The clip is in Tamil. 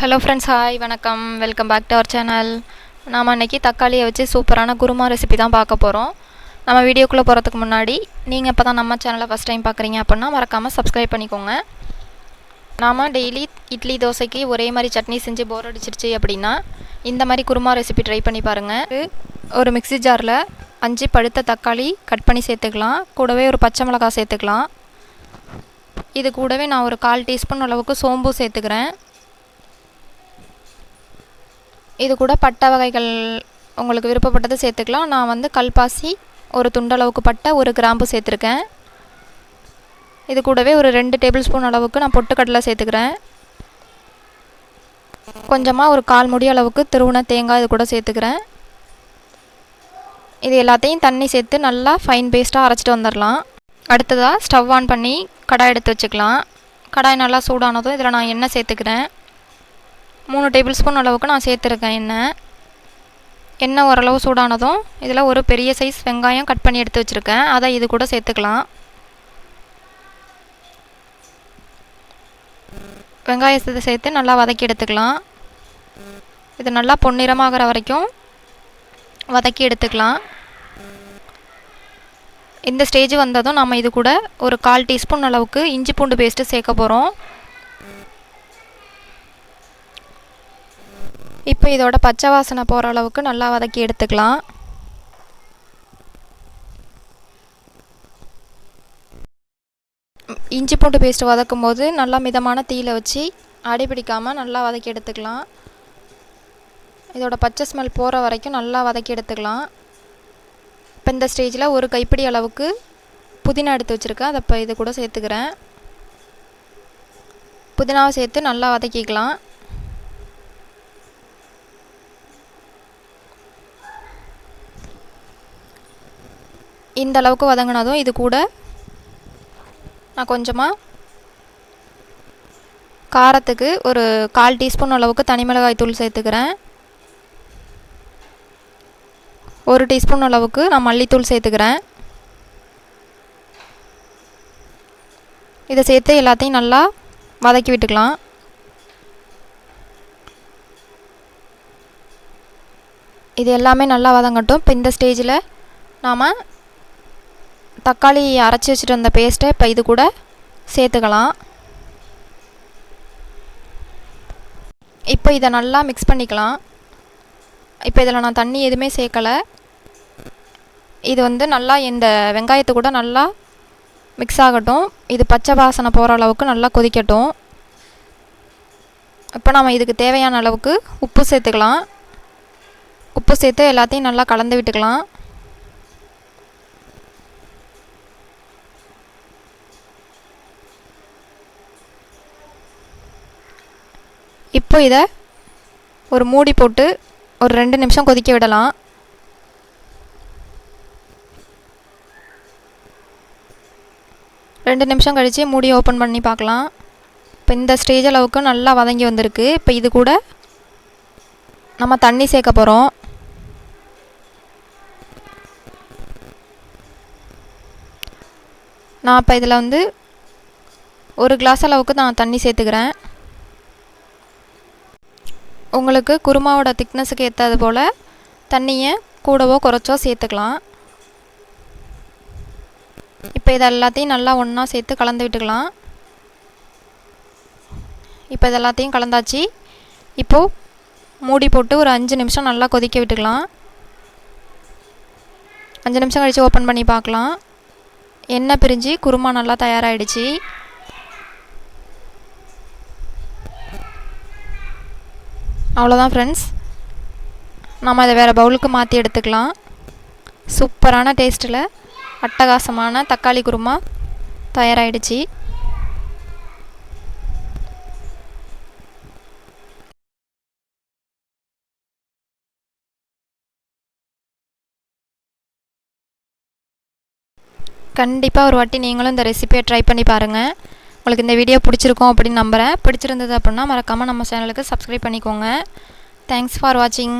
ஹலோ ஃப்ரெண்ட்ஸ், ஹாய், வணக்கம், welcome back to our channel. நாம் அன்றைக்கி தக்காளியை வச்சு சூப்பரான குருமா ரெசிபி தான் பார்க்க போகிறோம். நம்ம வீடியோக்குள்ளே போகிறதுக்கு முன்னாடி நீங்கள் இப்போ தான் நம்ம சேனலை ஃபஸ்ட் டைம் பார்க்குறீங்க அப்படின்னா மறக்காமல் சப்ஸ்கிரைப் பண்ணிக்கோங்க. நாம் டெய்லி இட்லி தோசைக்கு ஒரே மாதிரி சட்னி செஞ்சு போர் அடிச்சிருச்சு அப்படின்னா இந்த மாதிரி குருமா ரெசிபி ட்ரை பண்ணி பாருங்கள். ஒரு மிக்ஸி ஜாரில் 5 பழுத்த தக்காளி கட் பண்ணி சேர்த்துக்கலாம். கூடவே ஒரு பச்சை மிளகாய் சேர்த்துக்கலாம். இது கூடவே நான் ஒரு 1/4 டீஸ்பூன் அளவுக்கு சோம்பு சேர்த்துக்கிறேன். இது கூட பட்டை வகைகள் உங்களுக்கு விருப்பப்பட்டது சேர்த்துக்கலாம். நான் வந்து கல்பாசி ஒரு துண்டளவுக்கு பட்டை, ஒரு கிராம்பு சேர்த்துருக்கேன். இது கூடவே ஒரு 2 டேபிள் ஸ்பூன் அளவுக்கு நான் பொட்டுக்கடலை சேர்த்துக்கிறேன். கொஞ்சமாக ஒரு 1/4 மூடி அளவுக்கு துருவின தேங்காய் இது கூட சேர்த்துக்கிறேன். இது எல்லாத்தையும் தண்ணி சேர்த்து நல்லா ஃபைன் பேஸ்ட்டாக அரைச்சிட்டு வந்துடலாம். அடுத்ததாக ஸ்டவ் ஆன் பண்ணி கடாய் எடுத்து வச்சுக்கலாம். கடாய் நல்லா சூடானதும் இதில் நான் எண்ணெய் சேர்த்துக்கிறேன். 3 டேபிள் ஸ்பூன் அளவுக்கு நான் சேர்த்துருக்கேன் எண்ணெய் ஓரளவு சூடானதும் இதில் ஒரு பெரிய சைஸ் வெங்காயம் கட் பண்ணி எடுத்து வச்சுருக்கேன். அதை இது கூட சேர்த்துக்கலாம். வெங்காயத்தை சேர்த்து நல்லா வதக்கி எடுத்துக்கலாம். இது நல்லா பொன்னிறமாகிற வரைக்கும் வதக்கி எடுத்துக்கலாம். இந்த ஸ்டேஜ் வந்ததும் நம்ம இது கூட ஒரு 1/4 டீஸ்பூன் அளவுக்கு இஞ்சி பூண்டு பேஸ்ட்டு சேர்க்க போகிறோம். இப்போ இதோட பச்சை வாசனை போகிற அளவுக்கு நல்லா வதக்கி எடுத்துக்கலாம். இஞ்சி பூண்டு பேஸ்ட்டு வதக்கும் போது நல்லா மிதமான தீயில வச்சு அடிபிடிக்காமல் நல்லா வதக்கி எடுத்துக்கலாம். இதோட பச்சை ஸ்மெல் போகிற வரைக்கும் நல்லா வதக்கி எடுத்துக்கலாம். இப்போ இந்த ஸ்டேஜில் ஒரு கைப்பிடி அளவுக்கு புதினா எடுத்து வச்சுருக்கேன். அதை இப்போ இது கூட சேர்த்துக்கிறேன். புதினாவை சேர்த்து நல்லா வதக்கிக்கலாம். இந்த அளவுக்கு வதங்கினதும் இது கூட நான் கொஞ்சமாக காரத்துக்கு ஒரு 1/4 டீஸ்பூன் அளவுக்கு தனி மிளகாய் தூள் சேர்த்துக்கிறேன். 1 டீஸ்பூன் அளவுக்கு நான் மல்லித்தூள் சேர்த்துக்கிறேன். இதை சேர்த்து எல்லாத்தையும் நல்லா வதக்கி விட்டுக்கலாம். இது எல்லாமே நல்லா வதங்கட்டும். இப்போ இந்த ஸ்டேஜில் நாம் தக்காளி அரைச்சி வச்சுட்டு வந்த பேஸ்ட்டை இப்போ இது கூட சேர்த்துக்கலாம். இப்போ இதை நல்லா மிக்ஸ் பண்ணிக்கலாம். இப்போ இதில் நான் தண்ணி எதுவுமே சேர்க்கலை. இது வந்து நல்லா இந்த வெங்காயத்து கூட நல்லா மிக்ஸ் ஆகட்டும். இது பச்சை வாசனை போகிற அளவுக்கு நல்லா கொதிக்கட்டும். இப்போ நம்ம இதுக்கு தேவையான அளவுக்கு உப்பு சேர்த்துக்கலாம். உப்பு சேர்த்து எல்லாத்தையும் நல்லா கலந்து விட்டுக்கலாம். இப்போ இதை ஒரு மூடி போட்டு ஒரு 2 நிமிஷம் கொதிக்க விடலாம். ரெண்டு நிமிஷம் கழித்து மூடி ஓப்பன் பண்ணி பார்க்கலாம். இப்போ இந்த ஸ்டேஜ் அளவுக்கு நல்லா வதங்கி வந்திருக்கு. இப்போ இது கூட நம்ம தண்ணி சேர்க்க போகிறோம். நான் இப்போ இதில் வந்து 1 கிளாஸ் அளவுக்கு நான் தண்ணி சேர்த்துக்கிறேன். உங்களுக்கு குருமாவோட திக்னஸுக்கு ஏற்றது போல் தண்ணியை கூடவோ குறைச்சோ சேர்த்துக்கலாம். இப்போ இது எல்லாத்தையும் நல்லா ஒன்றா சேர்த்து கலந்து விட்டுக்கலாம். இப்போ இது எல்லாத்தையும் கலந்தாச்சு. இப்போது மூடி போட்டு ஒரு 5 நிமிஷம் நல்லா கொதிக்க விட்டுக்கலாம். 5 நிமிஷம் கழித்து ஓப்பன் பண்ணி பார்க்கலாம். எண்ணெய் பிரிஞ்சு குருமா நல்லா தயாராகிடுச்சு. அவ்வளோதான் ஃப்ரெண்ட்ஸ், நம்ம இதை வேறு பவுலுக்கு மாற்றி எடுத்துக்கலாம். சூப்பரான டேஸ்ட்டில் அட்டகாசமான தக்காளி குருமா தயாராகிடுச்சு. கண்டிப்பாக ஒரு வாட்டி நீங்களும் இந்த ரெசிபியை ட்ரை பண்ணி பாருங்கள். உங்களுக்கு இந்த வீடியோ பிடிச்சிருக்கோம் அப்படின்னு நம்புகிறேன். பிடிச்சிருந்தது அப்படின்னா மறக்காமல் நம்ம சேனலுக்கு சப்ஸ்கிரைப் பண்ணிக்கோங்க. தேங்க்ஸ் ஃபார் வாட்சிங்.